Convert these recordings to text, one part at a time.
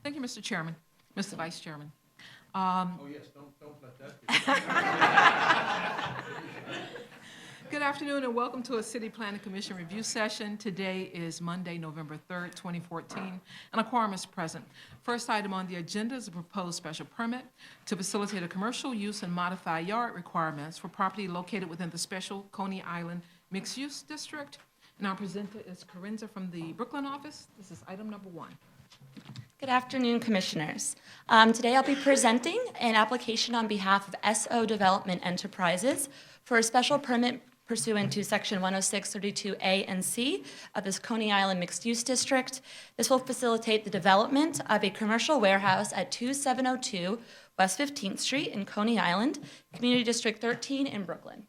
Thank you, Mr. Chairman, Mr. Vice Chairman. Oh, yes, don't let that be. Good afternoon and welcome to a City Planning Commission review session. Today is Monday, November 3rd, 2014, and a quorum is present. First item on the agenda is a proposed special permit to facilitate a commercial use and modify yard requirements for property located within the special Coney Island mixed-use district. And our presenter is Corinza from the Brooklyn office. This is item number 1. Good afternoon, Commissioners. Today I'll be presenting an application on behalf of SO Development Enterprises for a special permit pursuant to Section 10632A and C of this Coney Island Mixed-Use District. This will facilitate the development of a commercial warehouse at 2702 West 15th Street in Coney Island, Community District 13 in Brooklyn.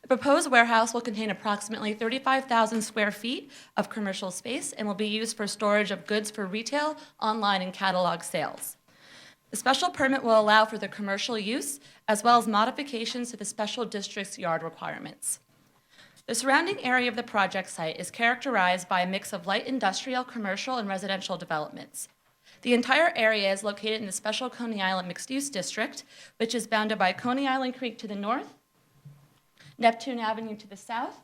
The proposed warehouse will contain approximately 35,000 square feet of commercial space and will be used for storage of goods for retail, online, and catalog sales. The special permit will allow for the commercial use as well as modifications to the special district's yard requirements. The surrounding area of the project site is characterized by a mix of light industrial, commercial, and residential developments. The entire area is located in the special Coney Island mixed-use district, which is bounded by Coney Island Creek to the north, Neptune Avenue to the south,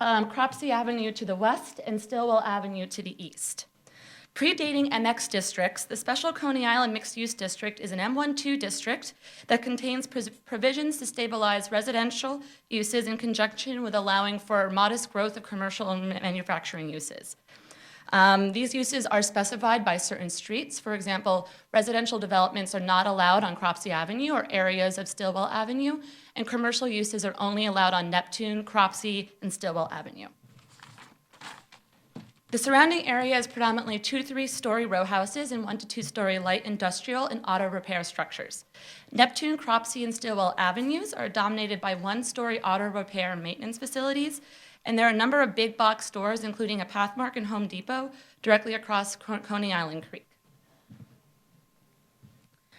Cropsey Avenue to the west, and Stillwell Avenue to the east. Predating MX districts, the special Coney Island mixed-use district is an M12 district that contains provisions to stabilize residential uses in conjunction with allowing for modest growth of commercial and manufacturing uses. These uses are specified by certain streets. For example, residential developments are not allowed on Cropsey Avenue or areas of Stillwell Avenue, and commercial uses are only allowed on Neptune, Cropsey, and Stillwell Avenue. The surrounding area is predominantly 2 to 3 story row houses and 1 to 2 story light industrial and auto repair structures. Neptune, Cropsey, and Stillwell Avenues are dominated by 1-story auto repair and maintenance facilities, and there are a number of big box stores, including a Pathmark and Home Depot, directly across Coney Island Creek.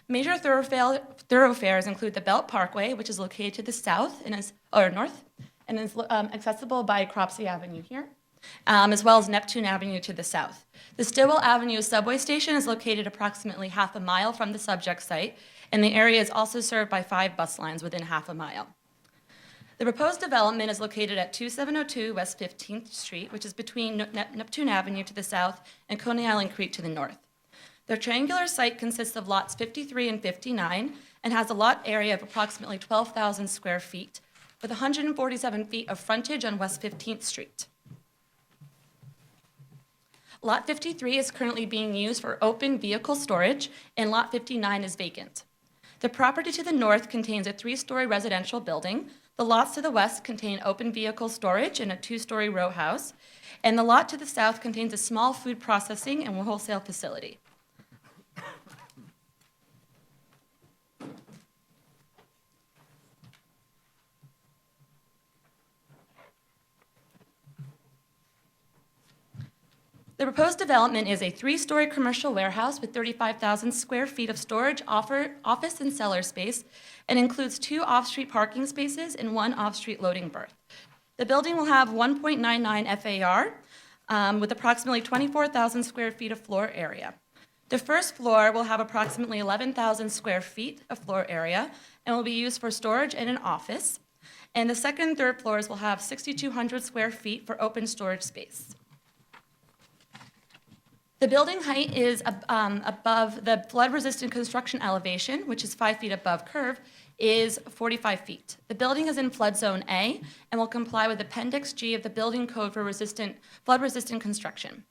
Major thoroughfares include the Belt Parkway, which is located to the south north, and is accessible by Cropsey Avenue here, as well as Neptune Avenue to the south. The Stillwell Avenue subway station is located approximately half a mile from the subject site, and the area is also served by 5 bus lines within half a mile. The proposed development is located at 2702 West 15th Street, which is between Neptune Avenue to the south and Coney Island Creek to the north. The triangular site consists of lots 53 and 59 and has a lot area of approximately 12,000 square feet with 147 feet of frontage on West 15th Street. Lot 53 is currently being used for open vehicle storage, and Lot 59 is vacant. The property to the north contains a 3-story residential building. The lots to the west contain open vehicle storage and a 2-story row house, and the lot to the south contains a small food processing and wholesale facility. The proposed development is a 3-story commercial warehouse with 35,000 square feet of storage, office, and cellar space, and includes 2 off-street parking spaces and 1 off-street loading berth. The building will have 1.99 FAR with approximately 24,000 square feet of floor area. The first floor will have approximately 11,000 square feet of floor area and will be used for storage and an office. And the second and third floors will have 6,200 square feet for open storage space. The building height is above the flood-resistant construction elevation, which is 5 feet above curve, is 45 feet. The building is in flood zone A and will comply with Appendix G of the Building Code for flood-resistant construction.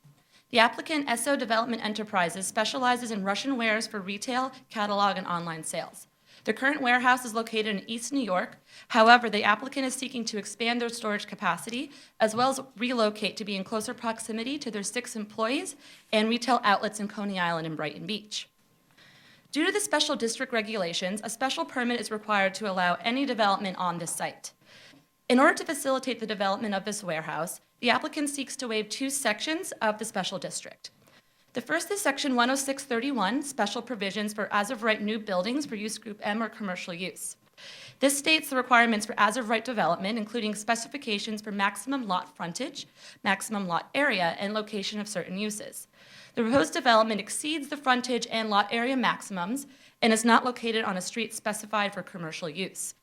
The applicant, SO Development Enterprises, specializes in Russian wares for retail, catalog, and online sales. The current warehouse is located in East New York. However, the applicant is seeking to expand their storage capacity as well as relocate to be in closer proximity to their 6 employees and retail outlets in Coney Island and Brighton Beach. Due to the special district regulations, a special permit is required to allow any development on this site. In order to facilitate the development of this warehouse, the applicant seeks to waive 2 sections of the special district. The first is Section 10631, Special Provisions for As-of-Right New Buildings for Use Group M or Commercial Use. This states the requirements for as-of-right development, including specifications for maximum lot frontage, maximum lot area, and location of certain uses. The proposed development exceeds the frontage and lot area maximums and is not located on a street specified for commercial use.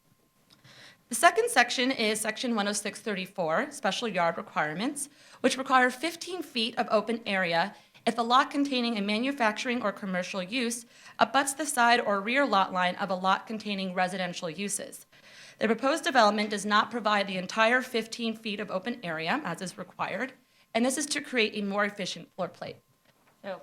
The second section is Section 106-34, Special Yard Requirements, which require 15 feet of open area if the lot containing a manufacturing or commercial use abuts the side or rear lot line of a lot containing residential uses. The proposed development does not provide the entire 15 feet of open area, as is required, and this is to create a more efficient floor plate. So,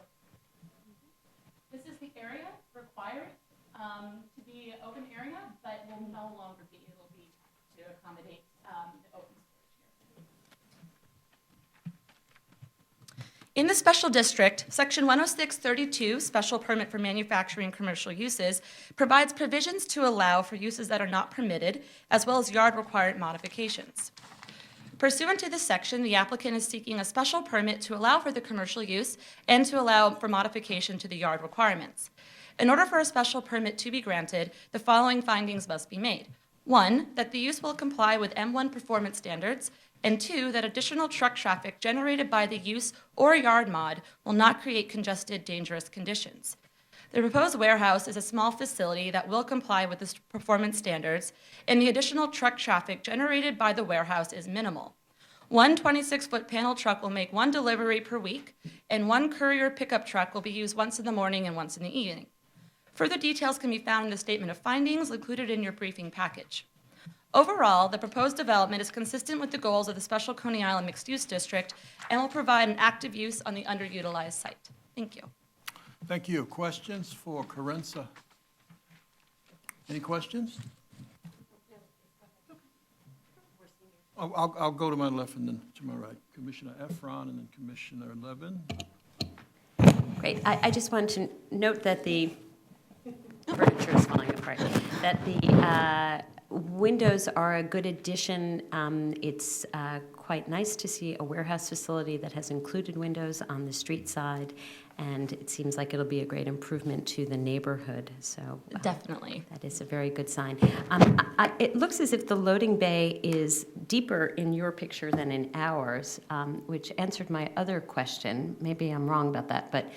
this is the area required to be an open area, but will no longer be. It will be to accommodate the open storage here. In the special district, Section 106-32, Special Permit for Manufacturing Commercial Uses, provides provisions to allow for uses that are not permitted, as well as yard-required modifications. Pursuant to this section, the applicant is seeking a special permit to allow for the commercial use and to allow for modification to the yard requirements. In order for a special permit to be granted, the following findings must be made. 1, that the use will comply with M1 performance standards, and 2, that additional truck traffic generated by the use or yard mod will not create congested, dangerous conditions. The proposed warehouse is a small facility that will comply with the performance standards, and the additional truck traffic generated by the warehouse is minimal. One 26-foot panel truck will make 1 delivery per week, and 1 courier pickup truck will be used once in the morning and once in the evening. Further details can be found in the statement of findings included in your briefing package. Overall, the proposed development is consistent with the goals of the Special Coney Island Mixed-Use District and will provide an active use on the underutilized site. Thank you. Thank you. Questions for Carenza? Any questions? I'll go to my left and then to my right. Commissioner Efron and then Commissioner Levin. Great. I just want to note that the furniture is falling apart, that the windows are a good addition. It's quite nice to see a warehouse facility that has included windows on the street side, and it seems like it'll be a great improvement to the neighborhood. So Definitely. that is a very good sign. It looks as if the loading bay is deeper in your picture than in ours, which answered my other question. Maybe I'm wrong about that, but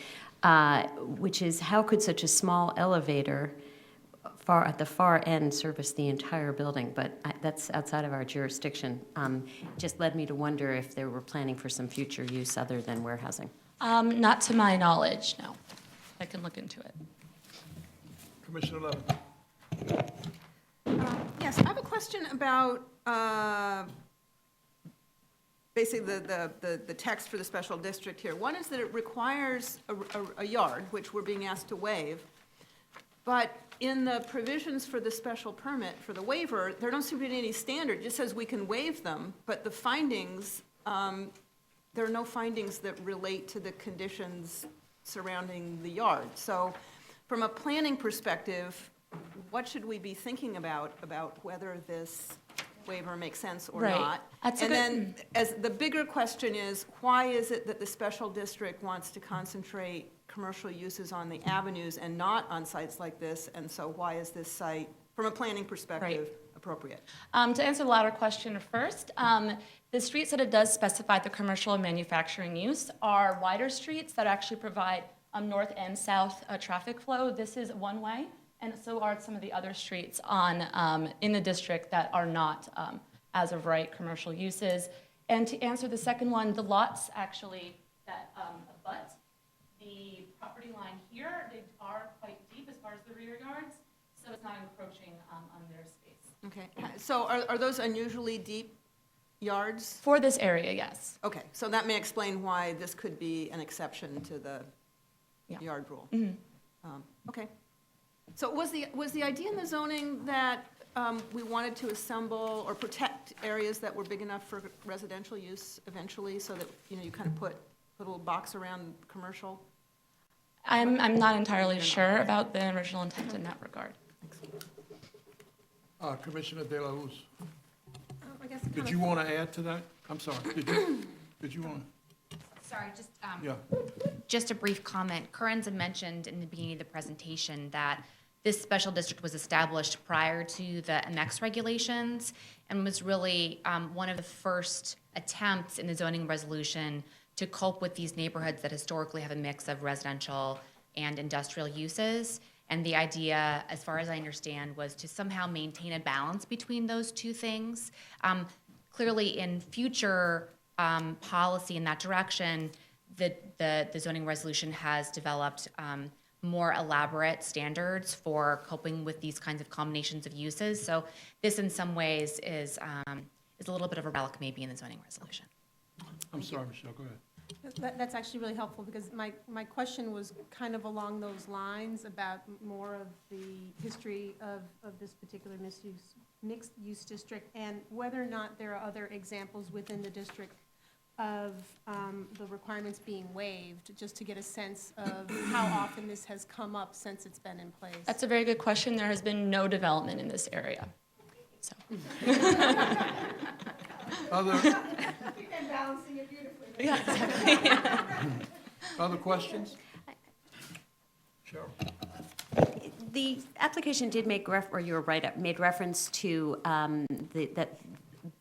which is how could such a small elevator at the far end service the entire building? But that's outside of our jurisdiction. Just led me to wonder if they were planning for some future use other than warehousing. Not to my knowledge, no. I can look into it. Commissioner Levin. Yes, I have a question about basically the text for the special district here. One is that it requires a yard, which we're being asked to waive, but in the provisions for the special permit, for the waiver, there don't seem to be any standard. It just says we can waive them, but the findings, there are no findings that relate to the conditions surrounding the yard. So from a planning perspective, what should we be thinking about whether this waiver makes sense or Right. not? That's a And good- then, as the bigger question is, why is it that the special district wants to concentrate commercial uses on the avenues and not on sites like this? And so why is this site, from a planning perspective, appropriate? To answer the latter question first, the streets that it does specify the commercial and manufacturing use are wider streets that actually provide north and south traffic flow. This is one way, and so are some of the other streets in the district that are not as of right commercial uses. And to answer the second one, the lots actually that abut the property line here, they are quite deep as far as the rear yards, so it's not encroaching on their space. Okay, so are those unusually deep yards? For this area, yes. Okay, so that may explain why this could be an exception to the Yeah. yard rule. Okay. So was the idea in the zoning that we wanted to assemble or protect areas that were big enough for residential use eventually, so that, you kind of put a little box around commercial? I'm not entirely sure about the original intent in that regard. Commissioner De La Hoz. I guess Did you want to add to that? I'm sorry. Did you want? Sorry, Yeah. just a brief comment. Carenza mentioned in the beginning of the presentation that this special district was established prior to the MX regulations and was really one of the first attempts in the zoning resolution to cope with these neighborhoods that historically have a mix of residential and industrial uses. And the idea, as far as I understand, was to somehow maintain a balance between those two things. Clearly, in future policy in that direction, the zoning resolution has developed more elaborate standards for coping with these kinds of combinations of uses. So this, in some ways, is a little bit of a relic maybe in the zoning resolution. I'm sorry, Michelle, go ahead. That's actually really helpful, because my question was kind of along those lines about more of the history of this particular mixed-use district, and whether or not there are other examples within the district of the requirements being waived, just to get a sense of how often this has come up since it's been in place. That's a very good question. There has been no development in this area. So. Other, And balancing it beautifully. Yeah, exactly. other questions? Cheryl? The application did make or you were right, made reference to that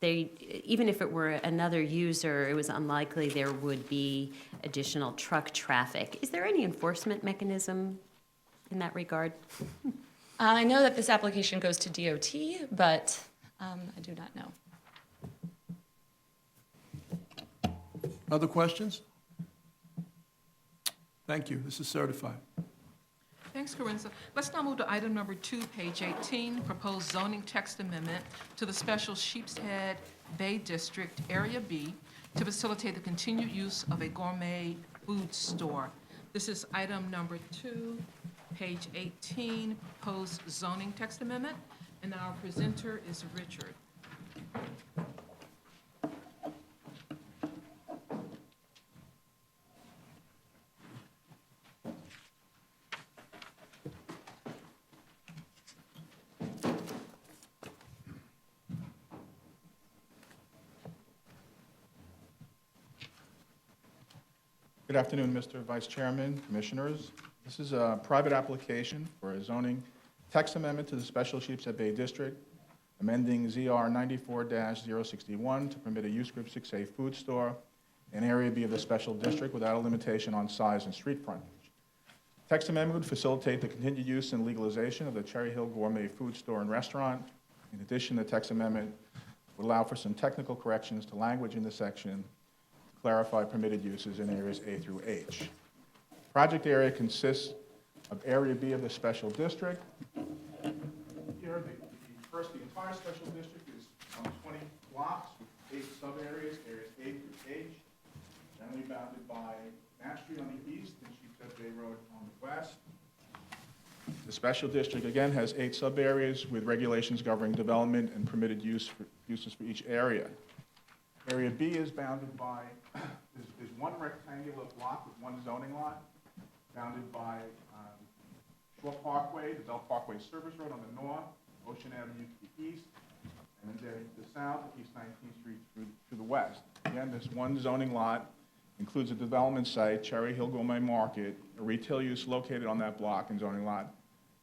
they, even if it were another user, it was unlikely there would be additional truck traffic. Is there any enforcement mechanism in that regard? I know that this application goes to DOT, but I do not know. Other questions? Thank you. This is certified. Thanks, Corinza. Let's now move to item number 2, page 18, proposed zoning text amendment to the special Sheepshead Bay District, Area B, to facilitate the continued use of a gourmet food store. This is item number 2, page 18, proposed zoning text amendment, and our presenter is Richard. Good afternoon, Mr. Vice Chairman, Commissioners. This is a private application for a zoning text amendment to the Special Sheepshead Bay District, amending ZR 94-061 to permit a use group 6A food store in Area B of the Special District without a limitation on size and street frontage. Text amendment would facilitate the continued use and legalization of the Cherry Hill Gourmet Food Store and Restaurant. In addition, the text amendment would allow for some technical corrections to language in the section, clarify permitted uses in areas A through H. Project area consists of Area B of the Special District. Here, the entire Special District is on 20 blocks with 8 sub-areas, areas A through H, generally bounded by Matt Street on the east and Sheepshead Bay Road on the west. The Special District, again, has 8 sub-areas with regulations governing development and permitted uses for each area. Area B is bounded by, is one rectangular block with one zoning lot, bounded by Shore Parkway, the Bell Parkway Service Road on the north, Ocean Avenue to the east, and then to the south, East 19th Street to the west. Again, this one zoning lot includes a development site, Cherry Hill Gourmet Market, a retail use located on that block and zoning lot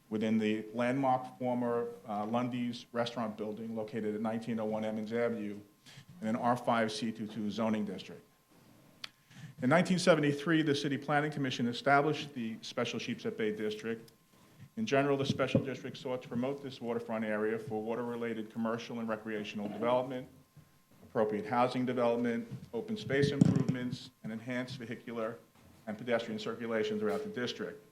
within the landmark former Lundy's restaurant building located at 1901 Emmons Avenue, in an R5C22 zoning district. In 1973, the City Planning Commission established the Special Sheepshead Bay District. In general, the Special District sought to promote this waterfront area for water-related commercial and recreational development, appropriate housing development, open space improvements, and enhanced vehicular and pedestrian circulation throughout the district.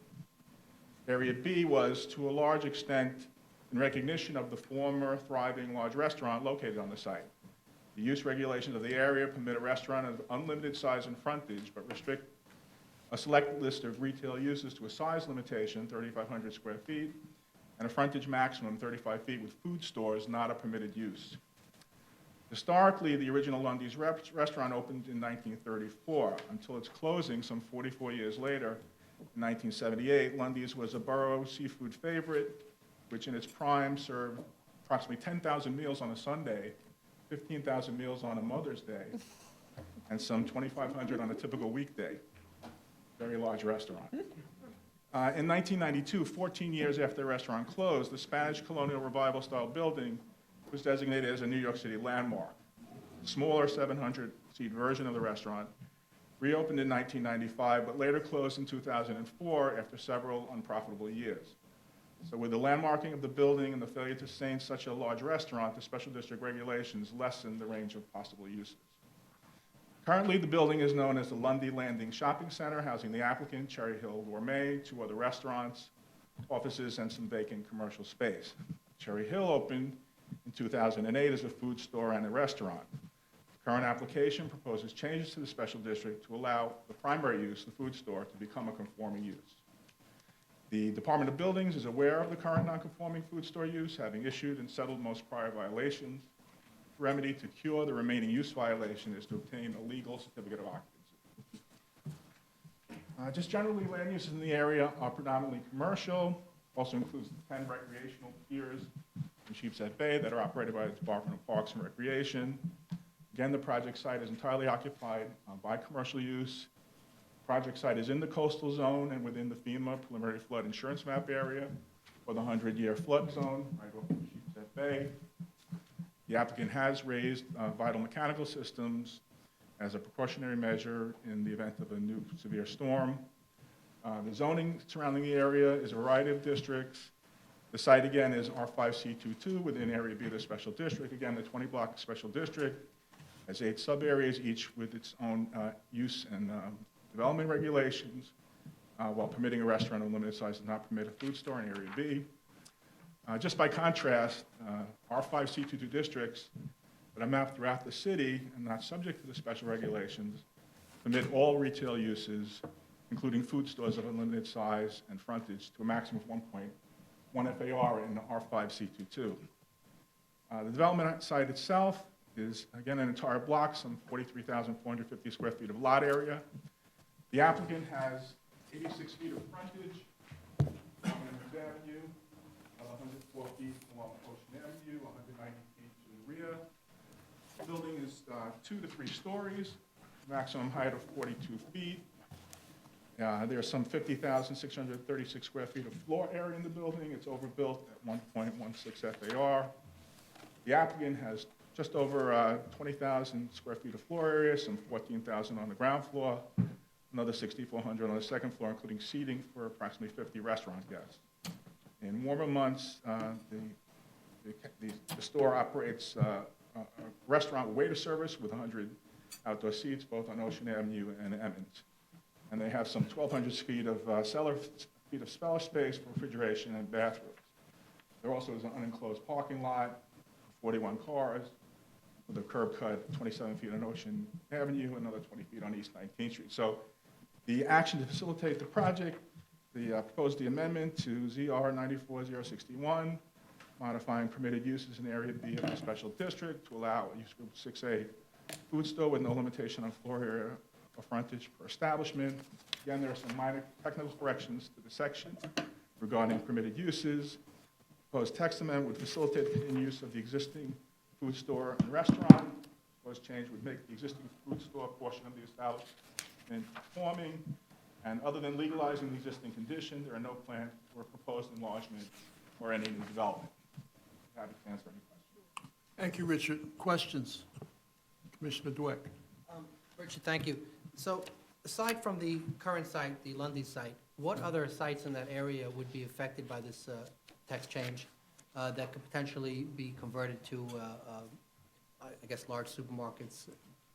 Area B was, to a large extent, in recognition of the former thriving large restaurant located on the site. The use regulations of the area permit a restaurant of unlimited size and frontage, but restrict a select list of retail uses to a size limitation, 3,500 square feet, and a frontage maximum, 35 feet, with food stores not a permitted use. Historically, the original Lundy's restaurant opened in 1934. Until its closing some 44 years later, in 1978, Lundy's was a borough seafood favorite, which in its prime served approximately 10,000 meals on a Sunday, 15,000 meals on a Mother's Day, and some 2,500 on a typical weekday. Very large restaurant. In 1992, 14 years after the restaurant closed, the Spanish colonial revival-style building was designated as a New York City landmark. A smaller 700-seat version of the restaurant reopened in 1995, but later closed in 2004 after several unprofitable years. So with the landmarking of the building and the failure to sustain such a large restaurant, the special district regulations lessened the range of possible uses. Currently, the building is known as the Lundy Landing Shopping Center, housing the applicant, Cherry Hill Gourmet, 2 other restaurants, offices, and some vacant commercial space. Cherry Hill opened in 2008 as a food store and a restaurant. The current application proposes changes to the special district to allow the primary use, the food store, to become a conforming use. The Department of Buildings is aware of the current non-conforming food store use, having issued and settled most prior violations. The remedy to cure the remaining use violation is to obtain a legal certificate of occupancy. Just generally, land uses in the area are predominantly commercial, also includes 10 recreational piers in Sheepshead Bay that are operated by the Department of Parks and Recreation. Again, the project site is entirely occupied by commercial use. The project site is in the coastal zone and within the FEMA preliminary flood insurance map area or the 100-year flood zone right off of Sheepshead Bay. The applicant has raised vital mechanical systems as a precautionary measure in the event of a new severe storm. The zoning surrounding the area is a variety of districts. The site, again, is R5C22 within Area B of the special district. Again, the 20-block special district has 8 sub-areas, each with its own use and development regulations, while permitting a restaurant of limited size does not permit a food store in Area B. Just by contrast, R5C22 districts that are mapped throughout the city and not subject to the special regulations permit all retail uses, including food stores of a limited size and frontage, to a maximum of 1.1 FAR in R5C22. The development site itself is, again, an entire block, some 43,450 square feet of lot area. The applicant has 86 feet of frontage on Amherst Avenue, 104 feet along Ocean Avenue, 190 feet to the rear. The building is 2 to 3 stories, maximum height of 42 feet. There's some 50,636 square feet of floor area in the building. It's overbuilt at 1.16 FAR. The applicant has just over 20,000 square feet of floor area, some 14,000 on the ground floor, another 6,400 on the second floor, including seating for approximately 50 restaurant guests. In warmer months, the store operates a restaurant waiter service with 100 outdoor seats, both on Ocean Avenue and Emmons. And they have some 1,200 feet of cellar space for refrigeration and bathrooms. There also is an unenclosed parking lot, 41 cars, with a curb cut 27 feet on Ocean Avenue, another 20 feet on East 19th Street. So the action to facilitate the project, proposed the amendment to ZR 94061, modifying permitted uses in Area B of the special district to allow a use group 6A food store with no limitation on floor area or frontage per establishment. Again, there are some minor technical corrections to the section regarding permitted uses. Proposed text amendment would facilitate the continued use of the existing food store and restaurant. Proposed change would make the existing food store portion of the establishment conforming. And other than legalizing the existing condition, there are no plans for proposed enlargement or any new development. Happy to answer any questions. Thank you, Richard. Questions? Commissioner Dweck. Richard, thank you. So aside from the current site, the Lundy site, what other sites in that area would be affected by this text change that could potentially be converted to, I guess, large supermarkets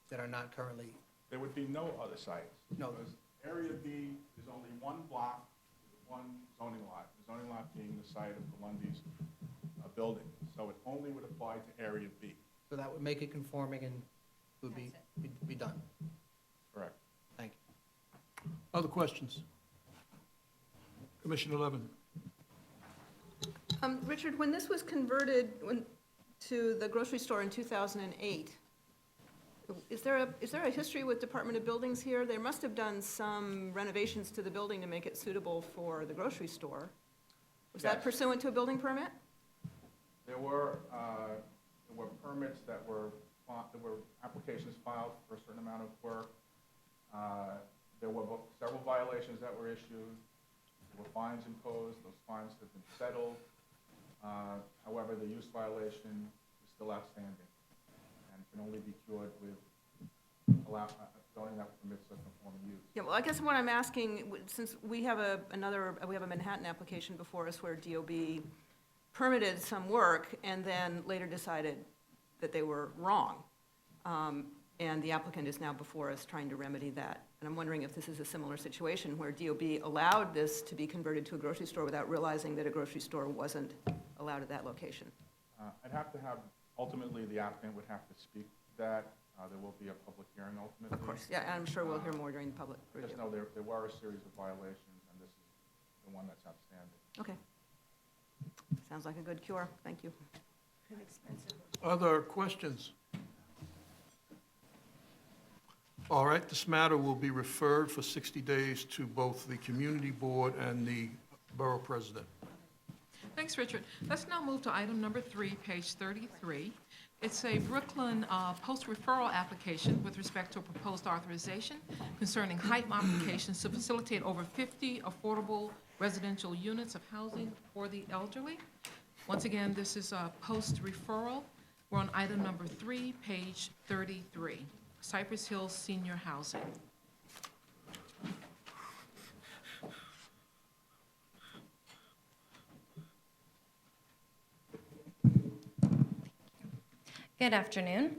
that are not currently? There would be no other sites. No. Because Area B is only one block, one zoning lot. The zoning lot being the site of the Lundy's building. So it only would apply to Area B. So that would make it conforming and would be done. Correct. Thank you. Other questions? Commissioner Levin. Richard, when this was converted to the grocery store in 2008, is there a history with Department of Buildings here? They must have done some renovations to the building to make it suitable for the grocery store. Was that Yes. pursuant to a building permit? There were permits that were applications filed for a certain amount of work. There were several violations that were issued. were fines imposed. Those fines have been settled. However, the use violation is still outstanding and can only be cured with zoning that permits a conforming use. Yeah, well, I guess what I'm asking, since we have a Manhattan application before us where DOB permitted some work and then later decided that they were wrong. And the applicant is now before us trying to remedy that. And I'm wondering if this is a similar situation where DOB allowed this to be converted to a grocery store without realizing that a grocery store wasn't allowed at that location. I'd have to have, ultimately, the applicant would have to speak to that. There will be a public hearing ultimately. Of course, yeah, I'm sure we'll hear more during the public review. Just know there were a series of violations, and this is the one that's outstanding. Okay. Sounds like a good cure. Thank you. Other questions? All right, this matter will be referred for 60 days to both the community board and the borough president. Thanks, Richard. Let's now move to item number 3, page 33. It's a Brooklyn post-referral application with respect to a proposed authorization concerning height modifications to facilitate over 50 affordable residential units of housing for the elderly. Once again, this is a post-referral. We're on item number 3, page 33, Cypress Hills Senior Housing. Good afternoon.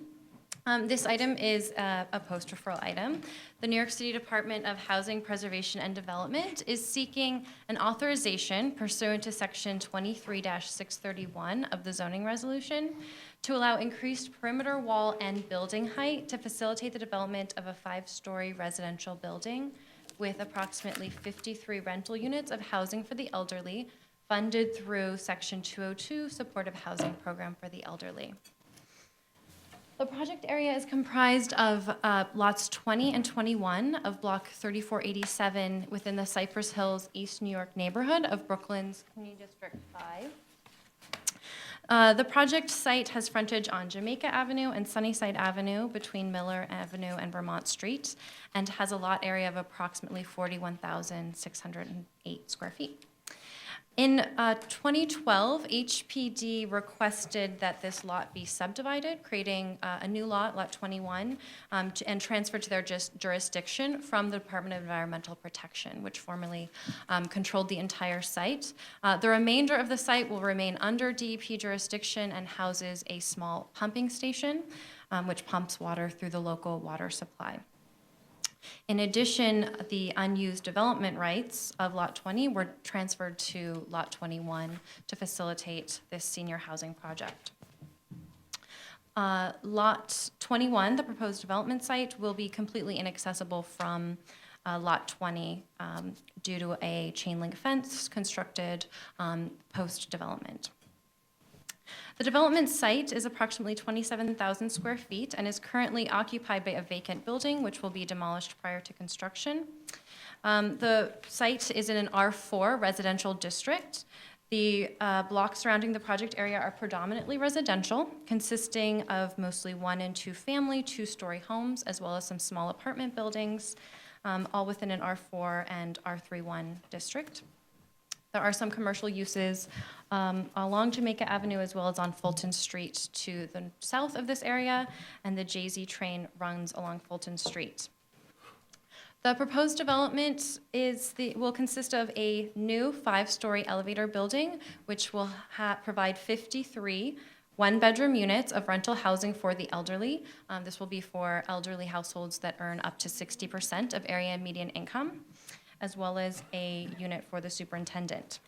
This item is a post-referral item. The New York City Department of Housing Preservation and Development is seeking an authorization pursuant to Section 23-631 of the zoning resolution to allow increased perimeter wall and building height to facilitate the development of a 5-story residential building with approximately 53 rental units of housing for the elderly, funded through Section 202 Supportive Housing Program for the Elderly. The project area is comprised of lots 20 and 21 of Block 3487 within the Cypress Hills, East New York neighborhood of Brooklyn's Community District 5. The project site has frontage on Jamaica Avenue and Sunnyside Avenue between Miller Avenue and Vermont Street, and has a lot area of approximately 41,608 square feet. In 2012, HPD requested that this lot be subdivided, creating a new lot, Lot 21, and transferred to their jurisdiction from the Department of Environmental Protection, which formerly controlled the entire site. The remainder of the site will remain under DEP jurisdiction and houses a small pumping station, which pumps water through the local water supply. In addition, the unused development rights of Lot 20 were transferred to Lot 21 to facilitate this senior housing project. Lot 21, the proposed development site, will be completely inaccessible from Lot 20 due to a chain link fence constructed post-development. The development site is approximately 27,000 square feet and is currently occupied by a vacant building, which will be demolished prior to construction. The site is in an R4 residential district. The blocks surrounding the project area are predominantly residential, consisting of mostly 1- and 2-family, 2-story homes, as well as some small apartment buildings, all within an R4 and R31 district. There are some commercial uses along Jamaica Avenue as well as on Fulton Street to the south of this area, and the JZ train runs along Fulton Street. The proposed development will consist of a new 5-story elevator building, which will provide 53 one-bedroom units of rental housing for the elderly. This will be for elderly households that earn up to 60% of area median income, as well as a unit for the superintendent.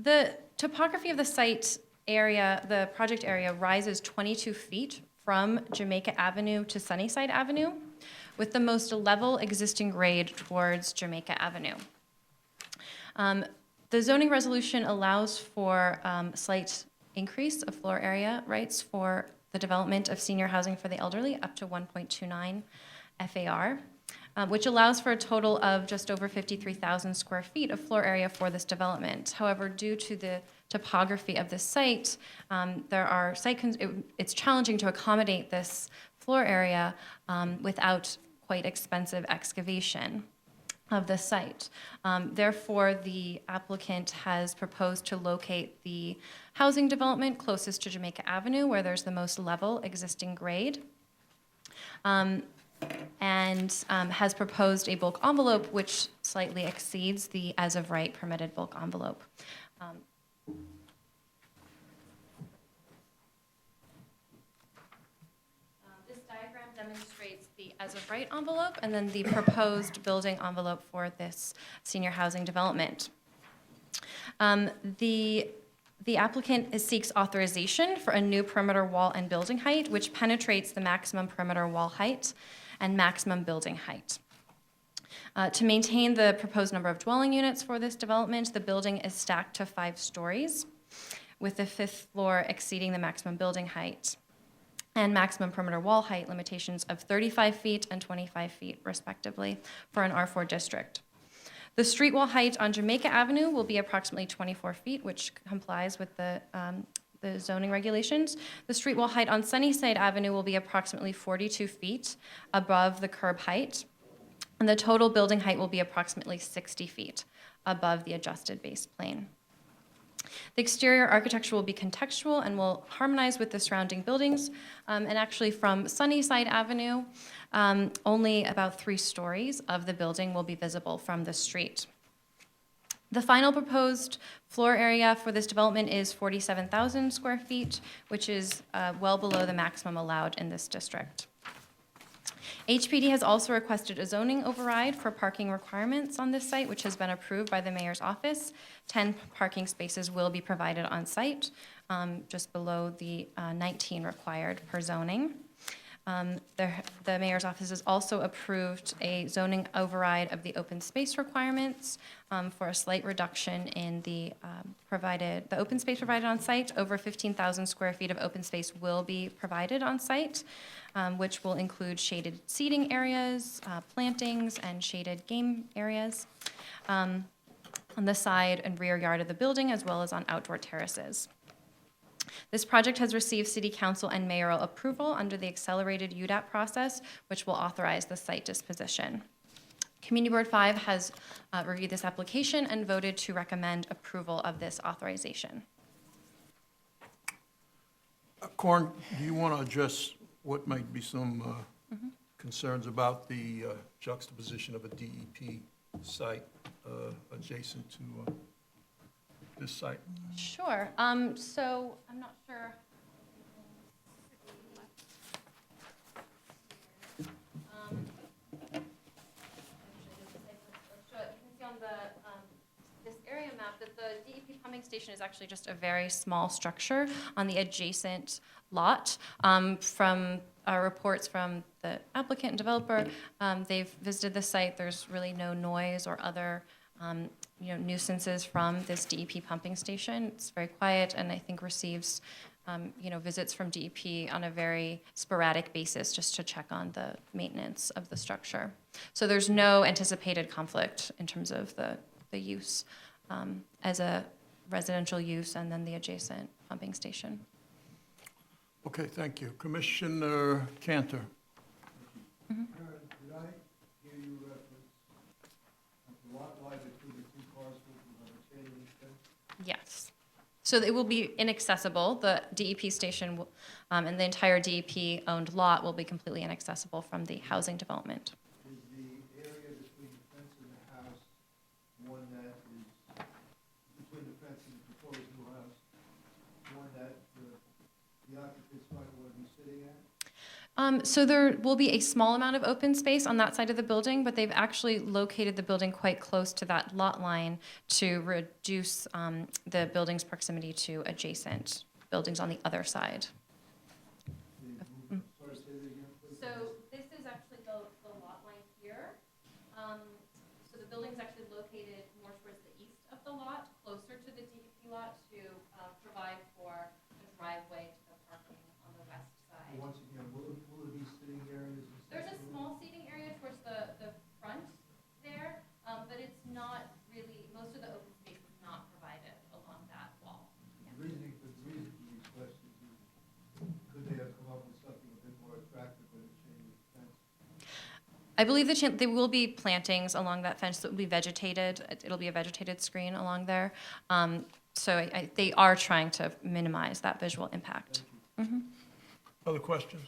The topography of the site area, the project area, rises 22 feet from Jamaica Avenue to Sunnyside Avenue, with the most level existing grade towards Jamaica Avenue. The zoning resolution allows for slight increase of floor area rights for the development of senior housing for the elderly up to 1.29 FAR. Which allows for a total of just over 53,000 square feet of floor area for this development. However, due to the topography of the site, it's challenging to accommodate this floor area without quite expensive excavation. of the site. Therefore, the applicant has proposed to locate the housing development closest to Jamaica Avenue, where there's the most level existing grade, and has proposed a bulk envelope which slightly exceeds the as-of-right permitted bulk envelope. This diagram demonstrates the as-of-right envelope and then the proposed building envelope for this senior housing development. The applicant seeks authorization for a new perimeter wall and building height, which penetrates the maximum perimeter wall height and maximum building height. To maintain the proposed number of dwelling units for this development, the building is stacked to 5 stories, with the 5th floor exceeding the maximum building height and maximum perimeter wall height limitations of 35 feet and 25 feet, respectively, for an R4 district. The street wall height on Jamaica Avenue will be approximately 24 feet, which complies with the zoning regulations. The street wall height on Sunnyside Avenue will be approximately 42 feet above the curb height, and the total building height will be approximately 60 feet above the adjusted base plane. The exterior architecture will be contextual and will harmonize with the surrounding buildings. And actually from Sunnyside Avenue, only about 3 stories of the building will be visible from the street. The final proposed floor area for this development is 47,000 square feet, which is well below the maximum allowed in this district. HPD has also requested a zoning override for parking requirements on this site, which has been approved by the mayor's office. 10 parking spaces will be provided on site, just below the 19 required per zoning. The mayor's office has also approved a zoning override of the open space requirements for a slight reduction in the open space provided on site. Over 15,000 square feet of open space will be provided on site, which will include shaded seating areas, plantings, and shaded game areas on the side and rear yard of the building, as well as on outdoor terraces. This project has received City Council and mayoral approval under the accelerated UDAP process, which will authorize the site disposition. Community Board 5 has reviewed this application and voted to recommend approval of this authorization. Corn, do you want to address what might be some concerns about the juxtaposition of a DEP site adjacent to this site? Sure. So I'm not sure. You can see on this area map that the DEP pumping station is actually just a very small structure on the adjacent lot. From reports from the applicant and developer, they've visited the site. There's really no noise or other nuisances from this DEP pumping station. It's very quiet and I think receives, visits from DEP on a very sporadic basis just to check on the maintenance of the structure. So there's no anticipated conflict in terms of the use as a residential use and then the adjacent pumping station. Okay, thank you. Commissioner Cantor. Did I hear you reference the lot line between the 2 cars will be on a chain link fence? Yes. So it will be inaccessible. The DEP station and the entire DEP-owned lot will be completely inaccessible from the housing development. Is the area between the fence and the house one that is, between the fence and the proposed new house, one that the occupants might want to be sitting at? So there will be a small amount of open space on that side of the building, but they've actually located the building quite close to that lot line to reduce the building's proximity to adjacent buildings on the other side. Sorry, say that again, please. So this is actually the lot line here. So the building's actually located more towards the east of the lot, closer to the DEP lot to provide for a driveway to the parking on the west side. Once again, will it be sitting areas? There's a small seating area towards the front there, but it's not really, most of the open space is not provided along that wall. The reason for these questions is, could they have come up with something a bit more attractive than a chain link fence? I believe there will be plantings along that fence that will be vegetated. It'll be a vegetated screen along there. So they are trying to minimize that visual impact. Other questions?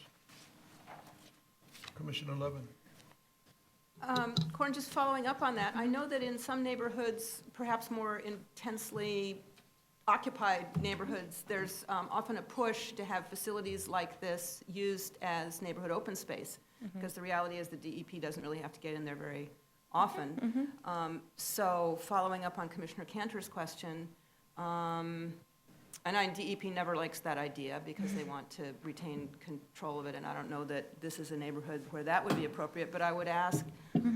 Commissioner Levin? Corin, just following up on that, I know that in some neighborhoods, perhaps more intensely occupied neighborhoods, there's often a push to have facilities like this used as neighborhood open space, because the reality is the DEP doesn't really have to get in there very often. So following up on Commissioner Cantor's question, and DEP never likes that idea because they want to retain control of it, and I don't know that this is a neighborhood where that would be appropriate, but I would ask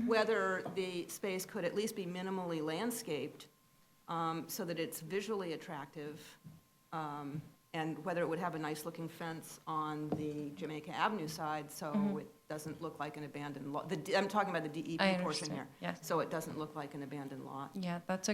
whether the space could at least be minimally landscaped so that it's visually attractive, and whether it would have a nice-looking fence on the Jamaica Avenue side so it doesn't look like an abandoned lot. I'm talking about the DEP I portion understand, here. yes. So it doesn't look like an abandoned lot. Yeah, that's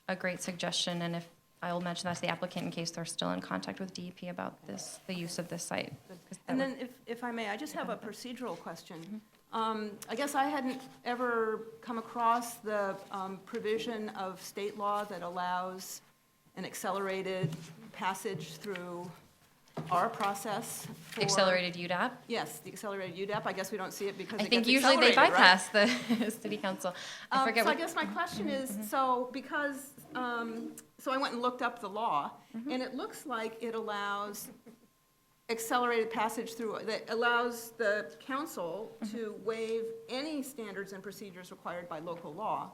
a great suggestion, and if I will mention that to the applicant in case they're still in contact with DEP about this, the use of this site. 'Cause that And would- then, if I may, I just have a procedural question. I guess I hadn't ever come across the provision of state law that allows an accelerated passage through our process for... Accelerated UDAP. Yes, the accelerated UDAP. I guess we don't see it because I it think gets usually they accelerated, right? bypass the city council. I forget So I what, guess my question is, so because, so I went and looked up the law, and it looks like it allows accelerated passage through, that allows the council to waive any standards and procedures required by local law.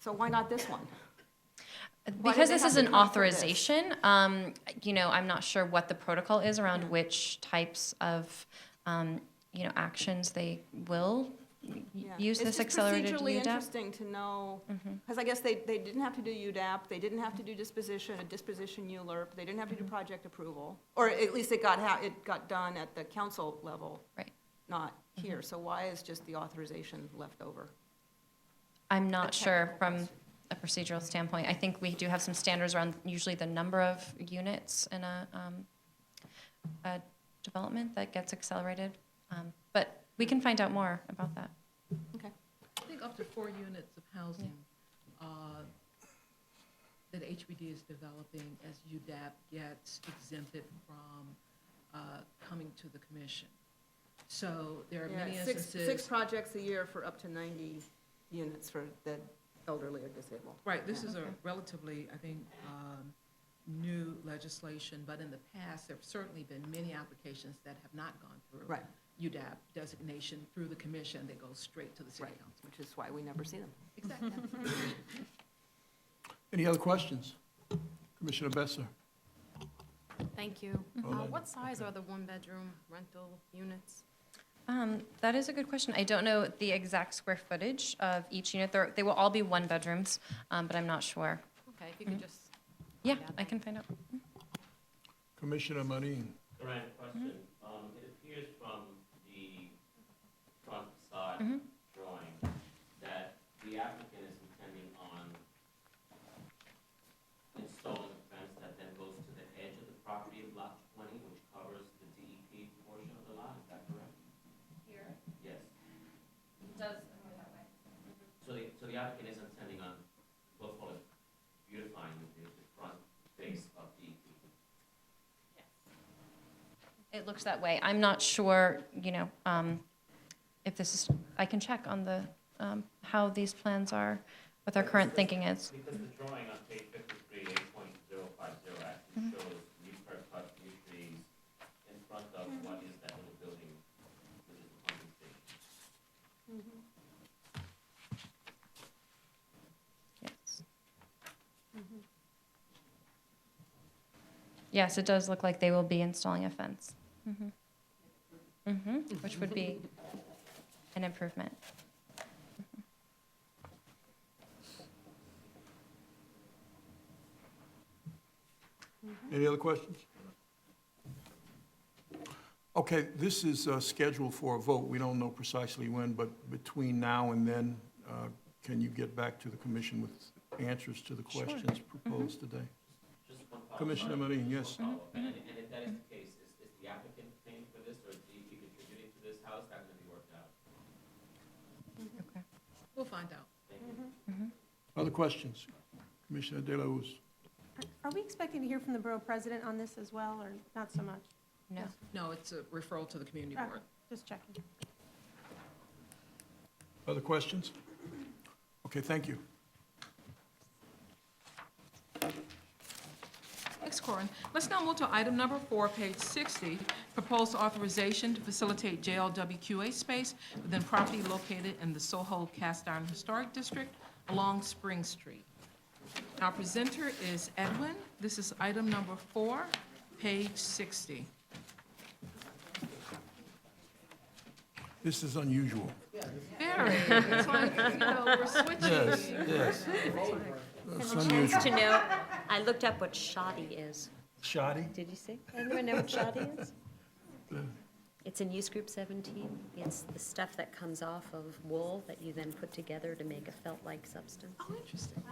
So why not this one? Why because did they this have is to an come for this? authorization, I'm not sure what the protocol is around which types of, actions they will Yeah. use this It's accelerated just procedurally UDAP. interesting to know, because I guess they didn't have to do UDAP, they didn't have to do a disposition ULURP, they didn't have to do project approval, or at least it got done at the council level. Right. Not here, so why is just the authorization left over? I'm not sure technical from question. a procedural standpoint. I think we do have some standards around usually the number of units in a development that gets accelerated. But we can find out more about that. Okay. I think up to 4 units of housing that HBD is developing as UDAP gets exempted from coming to the commission. So there are many instances. Six projects a year for up to 90 units for the elderly or disabled. Right, this is a relatively, I think, new legislation, but in the past, there have certainly been many applications that have not gone through Right. UDAP designation through the commission. They go straight to the city Right, council. which is why we never see them. Exactly. Any other questions? Commissioner Besser? Thank you. Hold on. What size are the one-bedroom rental units? That is a good question. I don't know the exact square footage of each unit. They will all be one bedrooms, but I'm not sure. Okay, if you could just, Yeah, Yeah, I can find out. Commissioner Marin? Ryan, question. It appears from the front facade drawing that the applicant is intending on installing a fence that then goes to the edge of the property of lot 20, which covers the DEP portion of the lot. Is that correct? Here, Yes. it does go that way. So the applicant is intending on, we'll call it beautifying the front face of DEP. It looks that way. I'm not sure, if this is, I can check on the, how these plans are, what their current thinking is. Because the drawing on page 53, 8.050 actually shows new curb cuts, new trees in front of what is that little building, which is the pumping station. Yes. Yes, it does look like they will be installing a fence. Which would be an improvement. Any other questions? Okay, this is scheduled for a vote. We don't know precisely when, but between now and then, can you get back to the commission with answers to the questions proposed today? Just one follow-up. Commissioner Marin, yes? Follow-up. And if that is the case, is the applicant paying for this or is DEP contributing to this? How is that going to be worked out? We'll find out. Other questions? Commissioner De La Hoz. Are we expecting to hear from the borough president on this as well, or not so much? No. No, it's a referral to the community Okay, board. just checking. Other questions? Okay, thank you. Thanks, Corin. Let's now move to item number 4, page 60, proposed authorization to facilitate JLWQA space within property located in the Soho Cast Iron Historic District along Spring Street. Our presenter is Edwin. This is item number 4, page 60. This is unusual. Very, it's like, we're switching. Yes. That's Chance unusual. to know, I looked up what shoddy is. Shoddy? Did you see? Anyone know what shoddy is? It's in use group 17. It's the stuff that comes off of wool that you then put together to make a felt-like substance. Oh, interesting.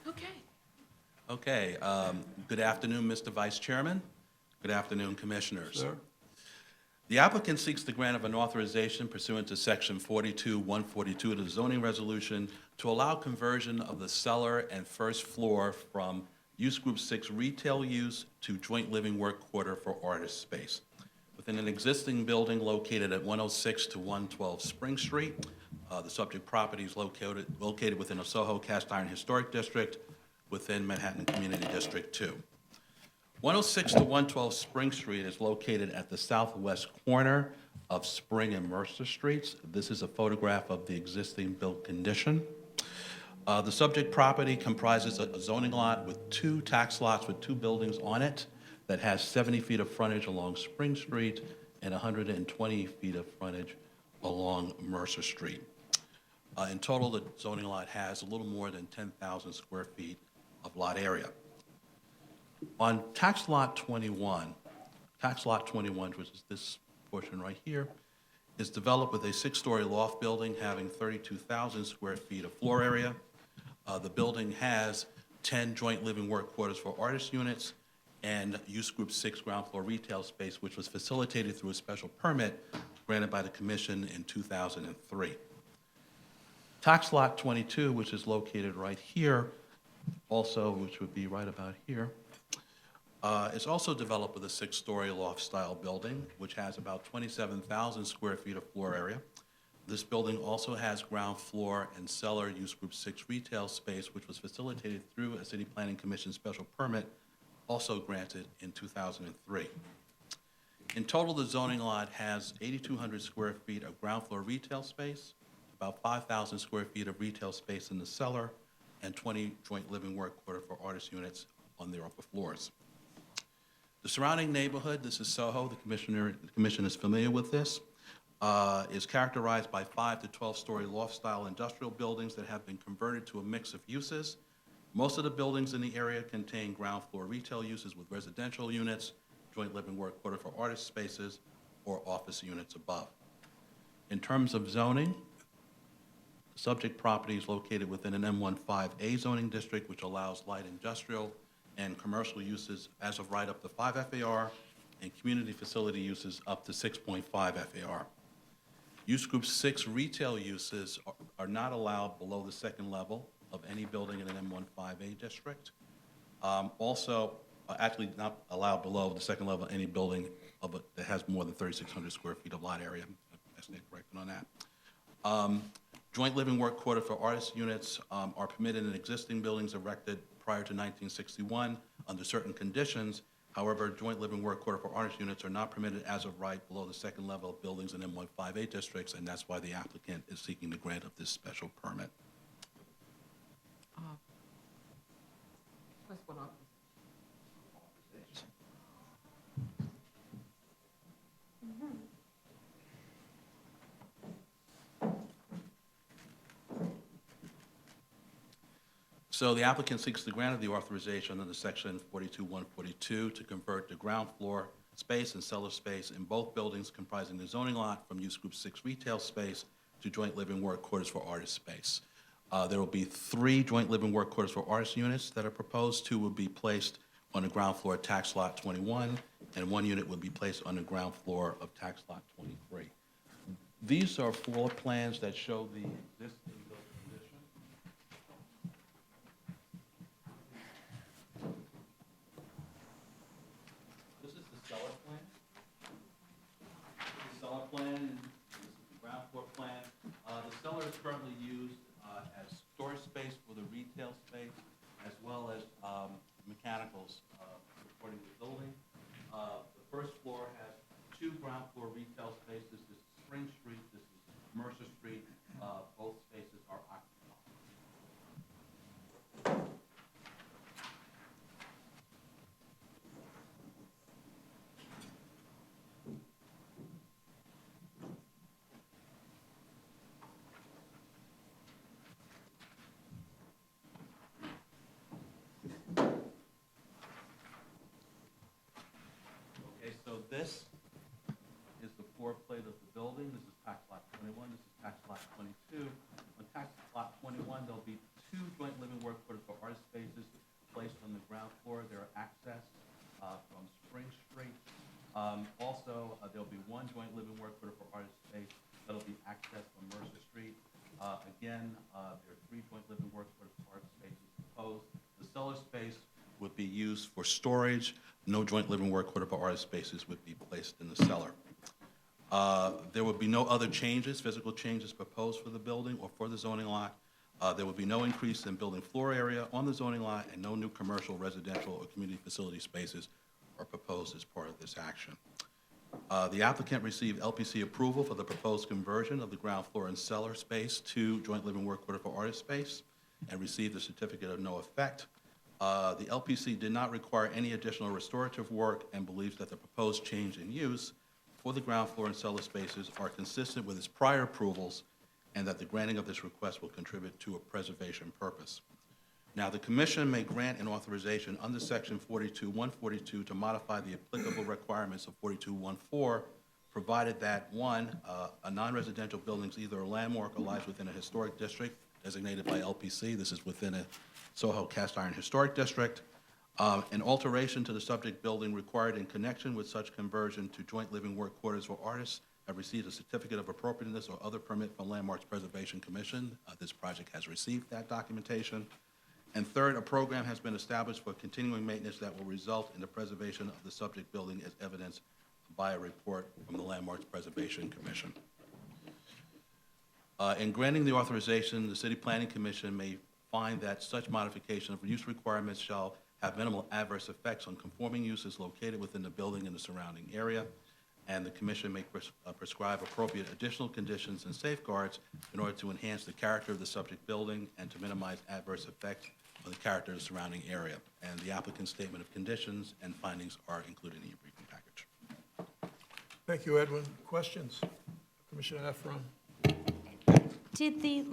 Okay. Okay, good afternoon, Mr. Vice Chairman. Good afternoon, Commissioners. Sir? The applicant seeks the grant of an authorization pursuant to Section 42-142 of the zoning resolution to allow conversion of the cellar and first floor from Use Group 6 retail use to joint living work quarter for artist space within an existing building located at 106 to 112 Spring Street. The subject property is located within a Soho Cast Iron Historic District within Manhattan Community District 2. 106 to 112 Spring Street is located at the southwest corner of Spring and Mercer Streets. This is a photograph of the existing built condition. The subject property comprises a zoning lot with 2 tax lots with 2 buildings on it that has 70 feet of frontage along Spring Street and 120 feet of frontage along Mercer Street. In total, the zoning lot has a little more than 10,000 square feet of lot area. On tax lot 21, which is this portion right here, is developed with a 6-story loft building having 32,000 square feet of floor area. The building has 10 joint living work quarters for artist units and Use Group 6 ground floor retail space, which was facilitated through a special permit granted by the Commission in 2003. Tax lot 22, which is located right here, also, which would be right about here, is also developed with a 6-story loft-style building, which has about 27,000 square feet of floor area. This building also has ground floor and cellar Use Group 6 retail space, which was facilitated through a City Planning Commission special permit, also granted in 2003. In total, the zoning lot has 8,200 square feet of ground floor retail space, about 5,000 square feet of retail space in the cellar, and 20 joint living work quarter for artist units on their upper floors. The surrounding neighborhood, this is Soho, the Commission is familiar with this, is characterized by 5 to 12-story loft-style industrial buildings that have been converted to a mix of uses. Most of the buildings in the area contain ground floor retail uses with residential units, joint living work quarter for artist spaces, or office units above. In terms of zoning, the subject property is located within an M15A zoning district, which allows light industrial and commercial uses as of right up to 5 FAR, and community facility uses up to 6.5 FAR. Use Group 6 retail uses are not allowed below the second level of any building in an M15A district. Actually not allowed below the second level of any building that has more than 3,600 square feet of lot area. I stand corrected on that. Joint living work quarter for artist units are permitted in existing buildings erected prior to 1961 under certain conditions. However, joint living work quarter for artist units are not permitted as of right below the second level of buildings in M15A districts, and that's why the applicant is seeking the grant of this special permit. That's what I- So the applicant seeks the grant of the authorization under Section 42-142 to convert the ground floor space and cellar space in both buildings comprising the zoning lot from Use Group 6 retail space to joint living work quarters for artist space. There will be 3 joint living work quarters for artist units that are proposed. 2 will be placed on the ground floor of tax lot 21, and 1 unit will be placed on the ground floor of tax lot 23. These are floor plans that show the existing building condition. This is the cellar plan. The cellar plan, this is the ground floor plan. The cellar is currently used as storage space for the retail space, as well as mechanicals supporting the building. The first floor has 2 ground floor retail spaces. This is Spring Street, this is Mercer Street. Both spaces are occupied. Okay, so this is the floor plate of the building. This is tax lot 21, this is tax lot 22. On tax lot 21, there'll be 2 joint living work quarters for artist spaces placed on the ground floor. There are access from Spring Street. Also, there'll be 1 joint living work quarter for artist space that'll be accessed from Mercer Street. Again, there are 3 joint living work quarters for artist spaces proposed. The cellar space would be used for storage. No joint living work quarter for artist spaces would be placed in the cellar. There would be no other changes, physical changes proposed for the building or for the zoning lot. There would be no increase in building floor area on the zoning lot, and no new commercial, residential, or community facility spaces are proposed as part of this action. The applicant received LPC approval for the proposed conversion of the ground floor and cellar space to joint living work quarter for artist space and received a certificate of no effect. The LPC did not require any additional restorative work and believes that the proposed change in use for the ground floor and cellar spaces are consistent with its prior approvals, and that the granting of this request will contribute to a preservation purpose. Now, the commission may grant an authorization under section 42-142 to modify the applicable requirements of 42-14, provided that, 1, a non-residential building is either a landmark or lies within a historic district designated by LPC. This is within a Soho Cast Iron Historic District. An alteration to the subject building required in connection with such conversion to joint living work quarters for artists have received a certificate of appropriateness or other permit from Landmarks Preservation Commission. This project has received that documentation. And 3rd, a program has been established for continuing maintenance that will result in the preservation of the subject building as evidenced by a report from the Landmarks Preservation Commission. In granting the authorization, the City Planning Commission may find that such modification of use requirements shall have minimal adverse effects on conforming uses located within the building and the surrounding area, and the commission may prescribe appropriate additional conditions and safeguards in order to enhance the character of the subject building and to minimize adverse effects on the character of the surrounding area. And the applicant's statement of conditions and findings are included in your briefing package. Thank you, Edwin. Questions? Commissioner Efron? Did the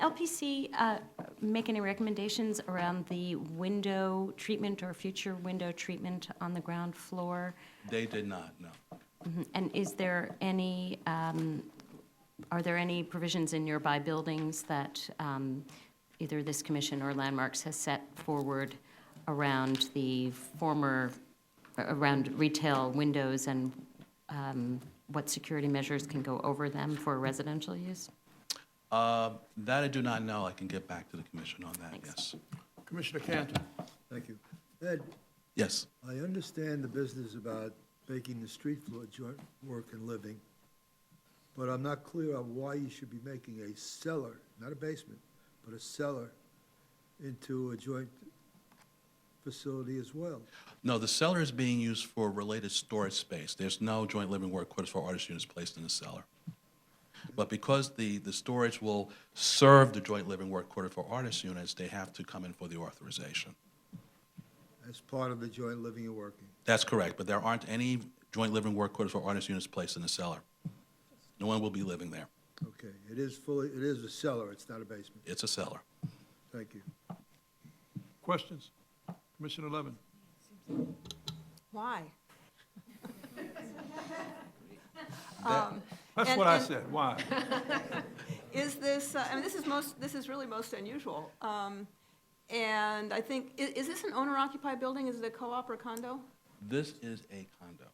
LPC make any recommendations around the window treatment or future window treatment on the ground floor? They did not, no. And is there any, are there any provisions in nearby buildings that either this commission or Landmarks has set forward around the former, around retail windows and what security measures can go over them for residential use? That I do not know. I can get back to the commission on that, yes. Commissioner Cantor? Thank you. Ed, Yes. I understand the business about making the street floor joint work and living, but I'm not clear on why you should be making a cellar, not a basement, but a cellar into a joint facility as well. No, the cellar is being used for related storage space. There's no joint living work quarters for artist units placed in the cellar. But because the storage will serve the joint living work quarter for artist units, they have to come in for the authorization. As part of the joint living and working. That's correct, but there aren't any joint living work quarters for artist units placed in the cellar. No one will be living there. Okay, it is a cellar, it's not a basement. It's a cellar. Thank you. Questions? Commissioner Levin? Why? That's what I said. Why? Is this, I mean, this is really most unusual. And I think, is this an owner-occupied building? Is it a co-op or condo? This is a condo.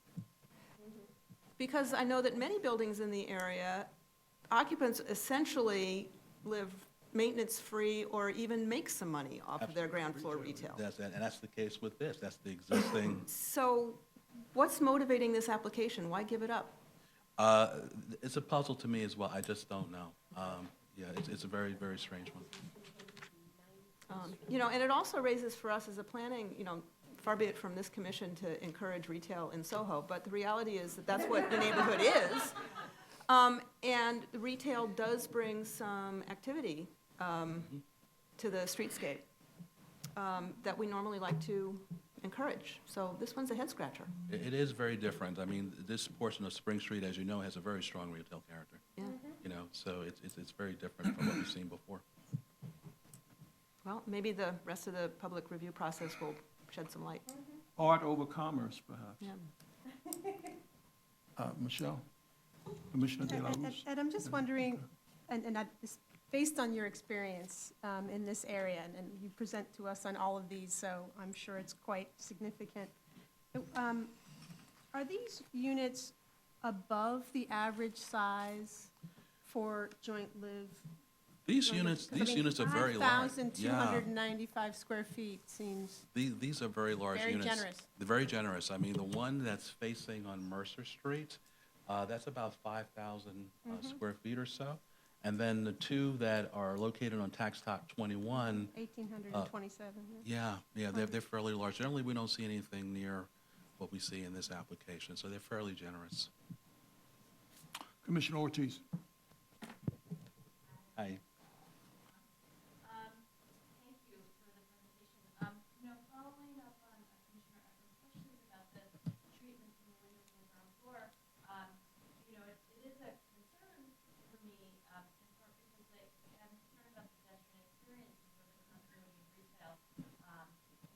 Because I know that many buildings in the area, occupants essentially live maintenance-free or even make some money off of their ground floor retail. And that's the case with this. That's the existing. So what's motivating this application? Why give it up? It's a puzzle to me as well. I just don't know. Yeah, it's a very, very strange one. You know, and it also raises for us as a planning, you know, far be it from this commission to encourage retail in Soho, but the reality is that that's what the neighborhood is. And retail does bring some activity to the streetscape that we normally like to encourage. So this one's a head scratcher. It is very different. I mean, this portion of Spring Street, as you know, has a very strong retail character. Yeah. You know, so it's very different from what we've seen before. Well, maybe the rest of the public review process will shed some light. Art over commerce, perhaps. Yeah. Michelle? Commissioner De La Ruz? And I'm just wondering, based on your experience in this area, and you present to us on all of these, so I'm sure it's quite significant. Are these units above the average size for joint live? These units are very large. 5,295 square feet seems These are very large very units. generous. They're very generous. I mean, the one that's facing on Mercer Street, that's about 5,000 square feet or so. And then the two that are located on Tax Top 21, 1,827. yeah, they're fairly large. Generally, we don't see anything near what we see in this application, so they're fairly generous. Commissioner Ortiz? Hi. Thank you for the presentation. Following up on Commissioner Eckman's questions about the treatment from the windows on the ground floor, it is a concern for me, in part because I'm concerned about the pedestrian experience and for the continuity of retail.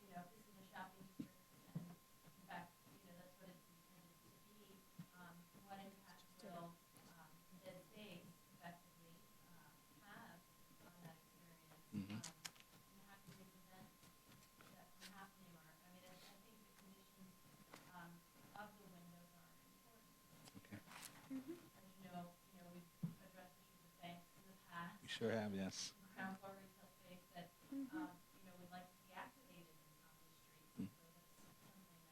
If this is a shopping district, and in fact, that's what it's intended to be, what impact will dead space effectively have on that experience? And how can we prevent that from happening? Or, I think the conditions of the windows are important. Okay. As you know, we've addressed issues of banks in the past. We sure have, yes. Ground floor retail space that, we'd like to be activated on these streets. So that's something that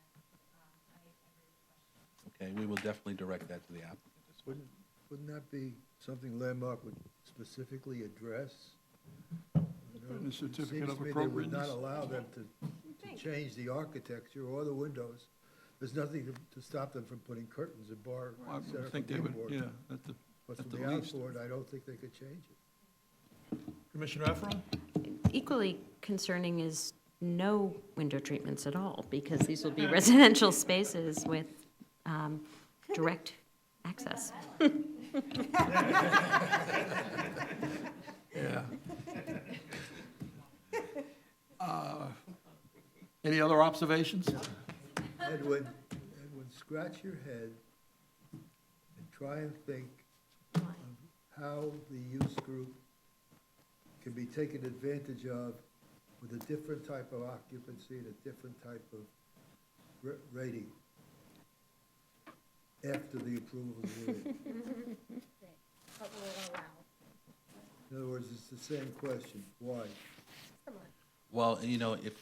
I raise a question. Okay, we will definitely direct that to the applicant as well. Wouldn't that be something Landmark would specifically address? The certificate It of seems to me they would not appropriateness? allow them to change the architecture or the windows. There's nothing to stop them from putting curtains and bar I center would for think they would, keyboard. yeah, But at from the the least. outboard, I don't think they could change it. Commissioner Efron? Equally concerning is no window treatments at all, because these will be residential spaces with direct access. Yeah. Any other observations? Edwin, scratch your head and try and think of how the use group can be taken advantage of with a different type of occupancy and a different type of rating after the approval is made. In other words, it's the same question, why? Well, if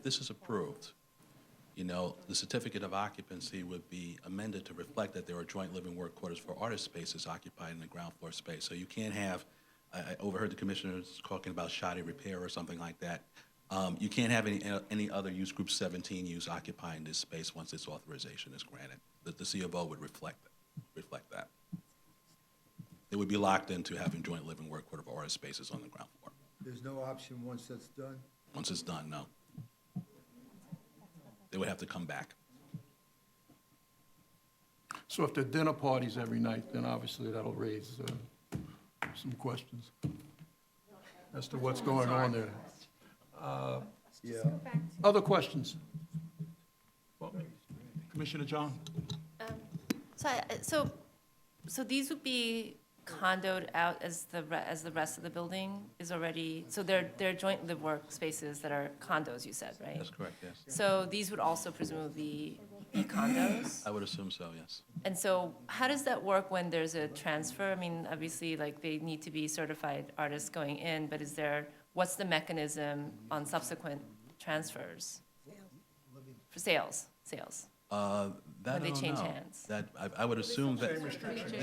this is approved, the certificate of occupancy would be amended to reflect that there are joint living work quarters for artist spaces occupied in the ground floor space. So you can't have, I overheard the commissioners talking about shoddy repair or something like that. You can't have any other use group 17 use occupying this space once this authorization is granted. The C of O would reflect that. They would be locked into having joint living work quarter for artist spaces on the ground floor. There's no option once that's done? Once it's done, no. They would have to come back. So if there are dinner parties every night, then obviously that'll raise some questions as to what's going on there. Yeah. Other questions? Commissioner John? So these would be condoed out as as the rest of the building is already, so they're joint live workspaces that are condos, you said, right? That's correct, yes. So these would also presumably be condos? I would assume so, yes. And so how does that work when there's a transfer? I mean, obviously, like, they need to be certified artists going in, but what's the mechanism on subsequent transfers? For sales. That When they I don't change know. hands. That, I would assume that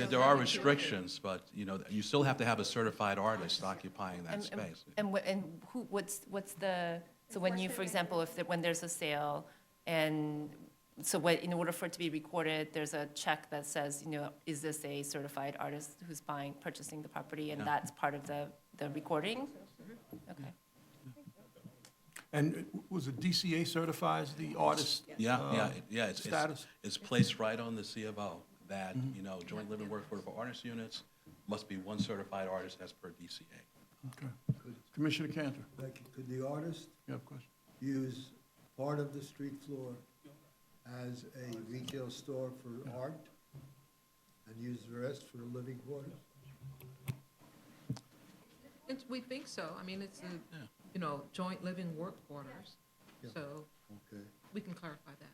there are restrictions, but, you know, you still have to have a certified artist occupying that space. And what's the, so when you, for example, when there's a sale, and so in order for it to be recorded, there's a check that says, you know, is this a certified artist who's purchasing the property, and Yeah. that's part of the recording? Okay. And was it DCA certifies the artist? Yeah. Status? It's placed right on the C of O that, you know, joint living work for artist units must be one certified artist as per DCA. Okay. Commissioner Cantor, Thank you. Could the artist you have a question? use part of the street floor as a retail store for art and use the rest for living quarters? We think so. I mean, it's you know, joint living work quarters, Yeah. so Okay. we can clarify that.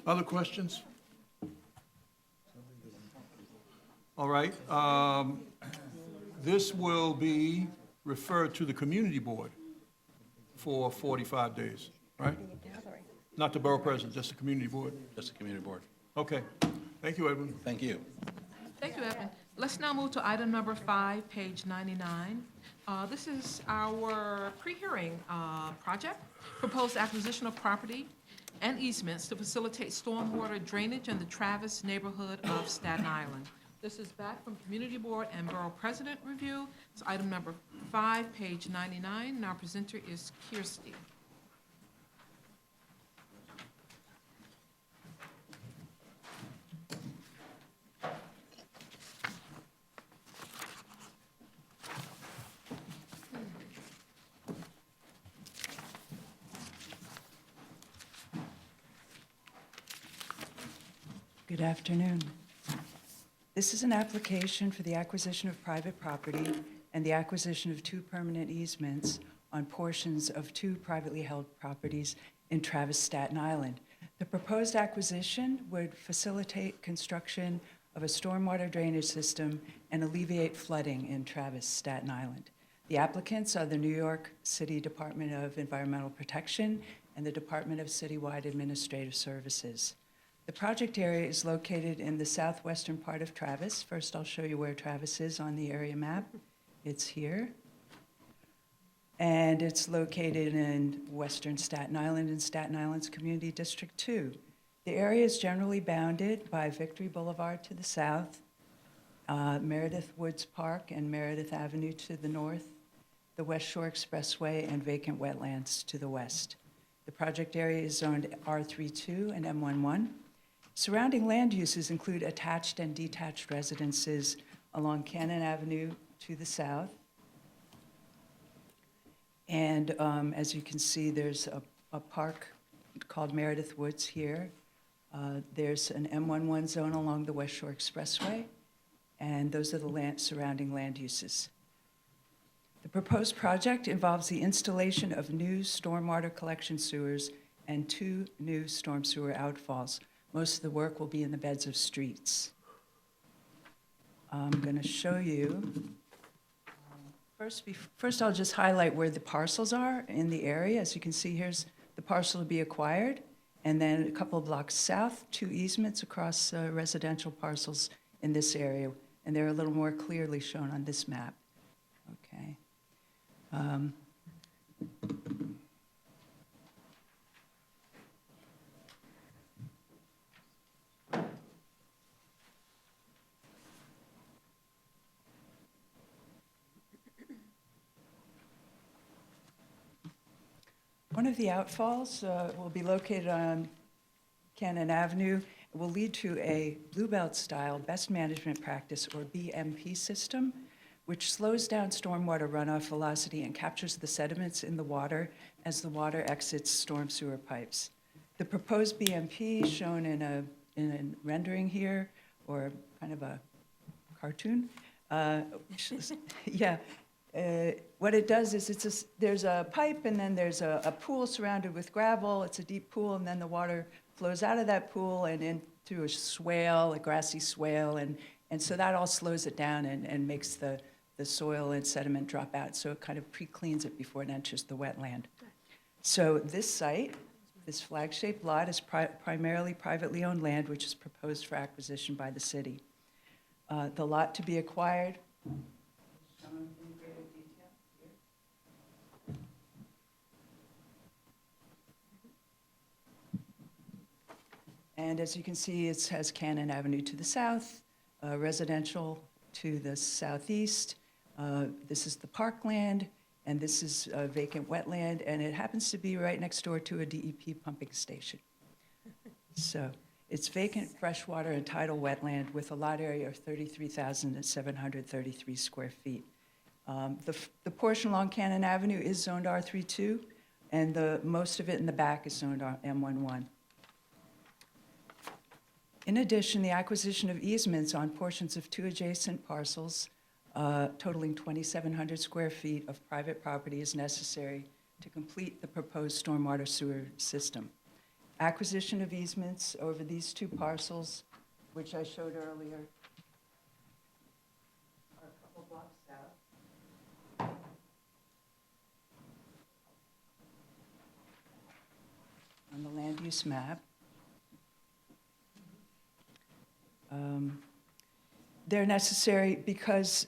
Other questions? All right. This will be referred to the community board for 45 days, right? Not the borough president, just the community board. Just the community board. Okay. Thank you, Edwin. Thank you. Thank you, Evan. Let's now move to item number 5, page 99. This is our pre-hearing project, proposed acquisition of property and easements to facilitate stormwater drainage in the Travis neighborhood of Staten Island. This is back from Community Board and Borough President Review. It's item number 5, page 99, and our presenter is Kirsty. Good afternoon. This is an application for the acquisition of private property and the acquisition of 2 permanent easements on portions of 2 privately held properties in Travis, Staten Island. The proposed acquisition would facilitate construction of a stormwater drainage system and alleviate flooding in Travis, Staten Island. The applicants are the New York City Department of Environmental Protection and the Department of Citywide Administrative Services. The project area is located in the southwestern part of Travis. First, I'll show you where Travis is on the area map. It's here. And it's located in western Staten Island and Staten Island's Community District 2. The area is generally bounded by Victory Boulevard to the south, Meredith Woods Park and Meredith Avenue to the north, the West Shore Expressway, and vacant wetlands to the west. The project area is zoned R32 and M11. Surrounding land uses include attached and detached residences along Cannon Avenue to the south. And as you can see, there's a park called Meredith Woods here. There's an M11 zone along the West Shore Expressway, and those are the surrounding land uses. The proposed project involves the installation of new stormwater collection sewers and 2 new storm sewer outfalls. Most of the work will be in the beds of streets. I'm going to show you. First, I'll just highlight where the parcels are in the area. As you can see, here's the parcel to be acquired, and then a couple of blocks south, 2 easements across residential parcels in this area, and they're a little more clearly shown on this map. Okay. One of the outfalls will be located on Cannon Avenue. It will lead to a Bluebelt-style best management practice, or BMP system, which slows down stormwater runoff velocity and captures the sediments in the water as the water exits storm sewer pipes. The proposed BMP, shown in a rendering here, or kind of a cartoon. Yeah. What it does is there's a pipe, and then there's a pool surrounded with gravel. It's a deep pool, and then the water flows out of that pool and into a swale, a grassy swale, and so that all slows it down and makes the soil and sediment drop out. So it kind of pre-cleans it before it enters the wetland. So this site, this flag-shaped lot, is primarily privately owned land, which is proposed for acquisition by the city. The lot to be acquired, shown in greater detail here. And as you can see, it has Cannon Avenue to the south, residential to the southeast. This is the parkland, and this is a vacant wetland, and it happens to be right next door to a DEP pumping station. So it's vacant freshwater and tidal wetland with a lot area of 33,733 square feet. The portion along Cannon Avenue is zoned R32, and most of it in the back is zoned M11. In addition, the acquisition of easements on portions of 2 adjacent parcels totaling 2,700 square feet of private property is necessary to complete the proposed stormwater sewer system. Acquisition of easements over these 2 parcels, which I showed earlier, are a couple blocks south. On the land use map. They're necessary because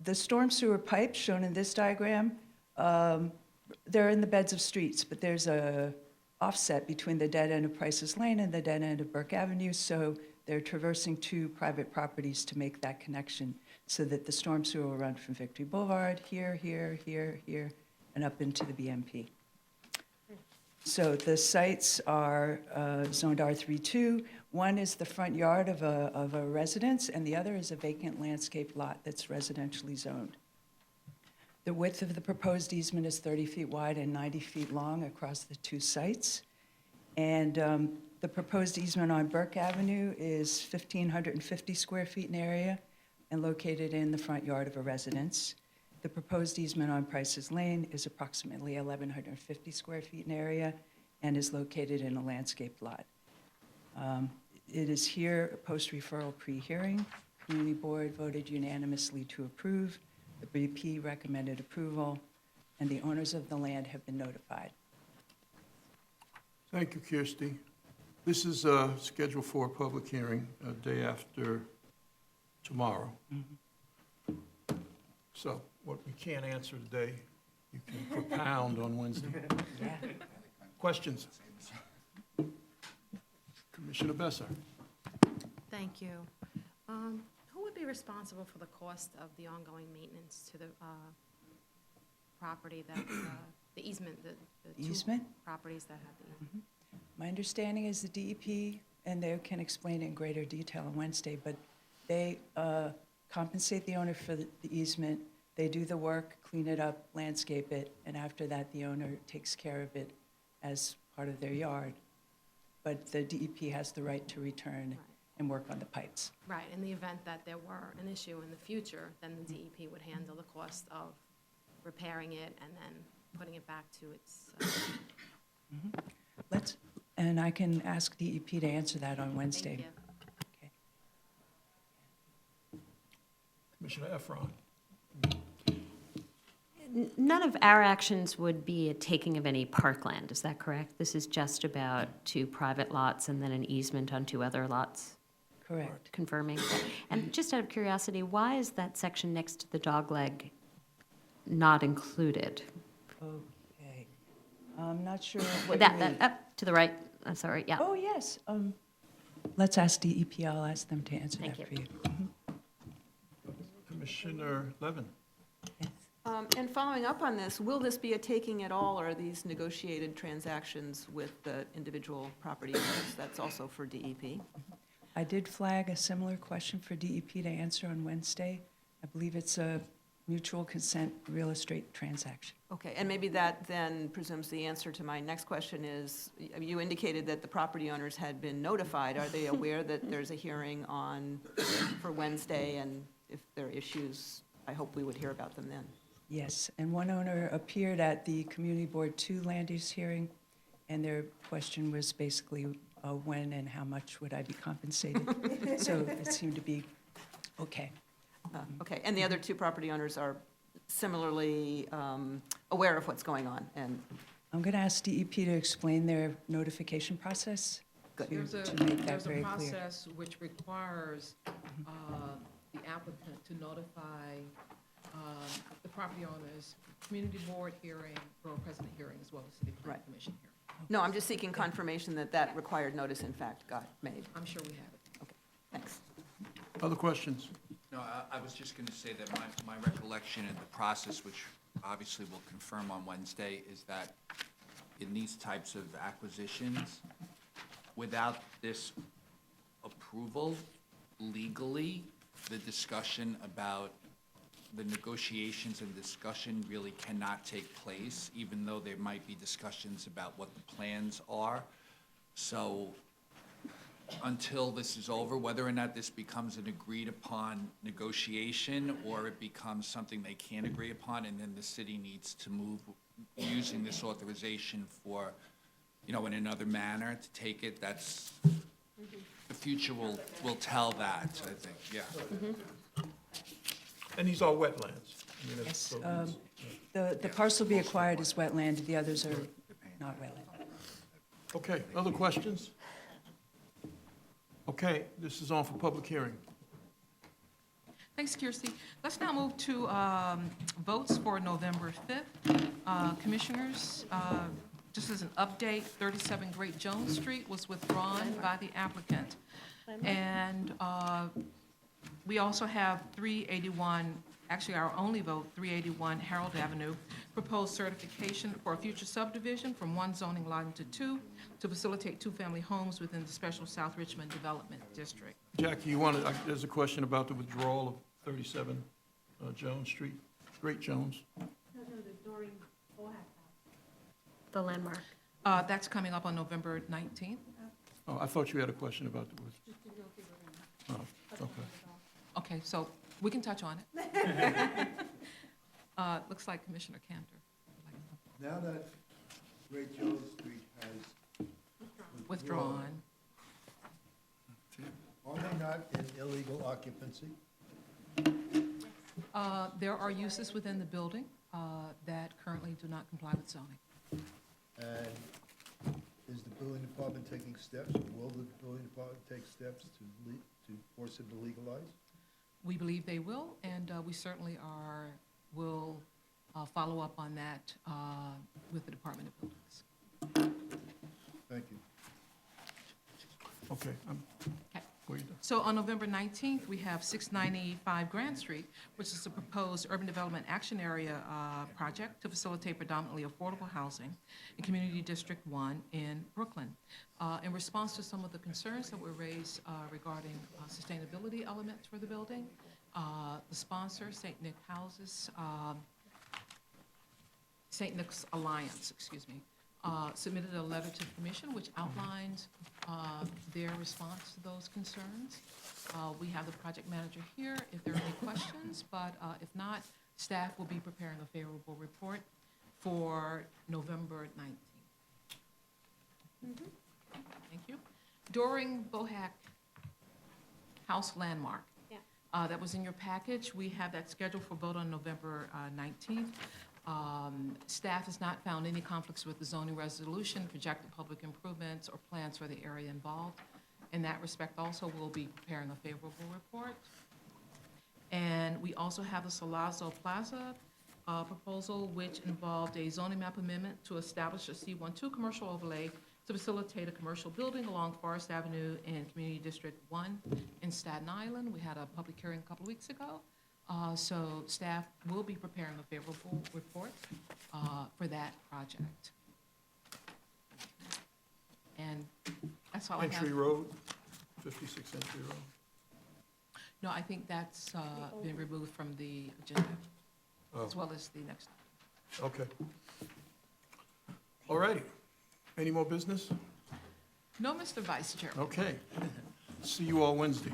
the storm sewer pipes shown in this diagram, they're in the beds of streets, but there's a offset between the dead end of Price's Lane and the dead end of Burke Avenue, so they're traversing 2 private properties to make that connection so that the storm sewer will run from Victory Boulevard, here, and up into the BMP. So the sites are zoned R32. One is the front yard of a residence, and the other is a vacant landscape lot that's residentially zoned. The width of the proposed easement is 30 feet wide and 90 feet long across the 2 sites. And the proposed easement on Burke Avenue is 1,550 square feet in area and located in the front yard of a residence. The proposed easement on Price's Lane is approximately 1,150 square feet in area and is located in a landscaped lot. It is here, a post-referral pre-hearing. Community Board voted unanimously to approve. The BP recommended approval, and the owners of the land have been notified. Thank you, Kirsty. This is scheduled for a public hearing a day after tomorrow. So what we can't answer today, you can propound on Wednesday. Yeah. Questions? Commissioner Besser. Thank you. Who would be responsible for the cost of the ongoing maintenance to the property that, the easement, the 2 Easement? properties that have the easement? My understanding is the DEP, and they can explain it in greater detail on Wednesday, but they compensate the owner for the easement. They do the work, clean it up, landscape it, and after that, the owner takes care of it as part of their yard. But the DEP has the right to return and work on the pipes. Right, in the event that there were an issue in the future, then the DEP would handle the cost of repairing it and then putting it back to its, And I can ask DEP to answer that on Wednesday. thank you. Okay. Commissioner Efron. None of our actions would be a taking of any parkland, is that correct? This is just about 2 private lots and then an easement on 2 other lots? Correct. Confirming. And just out of curiosity, why is that section next to the dogleg not included? Okay. I'm not sure what you mean. That, up to the right, I'm sorry, yeah. Oh, yes. Let's ask DEP. I'll ask them to answer Thank that you. for you. Commissioner Levin. And following up on this, will this be a taking at all, or are these negotiated transactions with the individual property owners? That's also for DEP. I did flag a similar question for DEP to answer on Wednesday. I believe it's a mutual consent real estate transaction. Okay, and maybe that then presumes the answer to my next question is, you indicated that the property owners had been notified. Are they aware that there's a hearing for Wednesday? And if there are issues, I hope we would hear about them then. Yes, and one owner appeared at the Community Board 2 land use hearing, and their question was basically, when and how much would I be compensated? So it seemed to be okay. Okay, and the other two property owners are similarly aware of what's going on, and I'm going to ask DEP to explain their notification process Good. to make that There's a very clear. process which requires the applicant to notify the property owners, community board hearing, borough president hearing, as well as city planning Right. commission hearing. no, I'm just seeking confirmation that that required notice in fact got made. I'm sure we have it. Okay, thanks. Other questions? No, I was just going to say that my recollection of the process, which obviously we'll confirm on Wednesday, is that in these types of acquisitions, without this approval, legally, the discussion about the negotiations and discussion really cannot take place, even though there might be discussions about what the plans are. So until this is over, whether or not this becomes an agreed-upon negotiation or it becomes something they can't agree upon, and then the city needs to move using this authorization for, in another manner to take it, that's, the future will tell that, I think, yeah. And these are wetlands. I mean, it's- Yes, so it's- the parcel be acquired is wetland, the others are not wetland. Okay, other questions? Okay, this is on for public hearing. Thanks, Kirsty. Let's now move to votes for November 5th. Commissioners, just as an update, 37 Great Jones Street was withdrawn by the applicant. And we also have 381, actually our only vote, 381 Harold Avenue, proposed certification for a future subdivision from one zoning lot into two to facilitate two-family homes within the special South Richmond Development District. Jackie, there's a question about the withdrawal of 37 Jones Street, Great Jones. The landmark. That's coming up on November 19th. Oh, I thought you had a question about the oh, okay. Okay, so we can touch on it. Looks like Commissioner Cantor. Now that Great Jones Street has Withdrawn. are they not in illegal occupancy? There are uses within the building that currently do not comply with zoning. And is the building department taking steps, or will the building department take steps to force it to legalize? We believe they will, and we certainly will follow up on that with the Department of Buildings. Thank you. Okay, Okay. where you done? So on November 19th, we have 695 Grand Street, which is a proposed urban development action area project to facilitate predominantly affordable housing in Community District 1 in Brooklyn. In response to some of the concerns that were raised regarding sustainability elements for the building, the sponsor, St. Nick's Alliance, submitted a letter to the commission which outlines their response to those concerns. We have the project manager here if there are any questions, but if not, staff will be preparing a favorable report for November 19th. Thank you. During Bohack House Landmark, that was in your package. We have that scheduled for vote on November 19th. Staff has not found any conflicts with the zoning resolution, projected public improvements, or plans for the area involved. In that respect, also, we'll be preparing a favorable report. And we also have the Salazzo Plaza proposal, which involved a zoning map amendment to establish a C12 commercial overlay to facilitate a commercial building along Forest Avenue in Community District 1 in Staten Island. We had a public hearing a couple weeks ago. So staff will be preparing a favorable report for that project. And that's all I have. Entry Road, 56 Entry Road. No, I think that's been removed from the agenda. as well as the next. Okay. All righty. Any more business? No, Mr. Vice Chair. Okay. See you all Wednesday.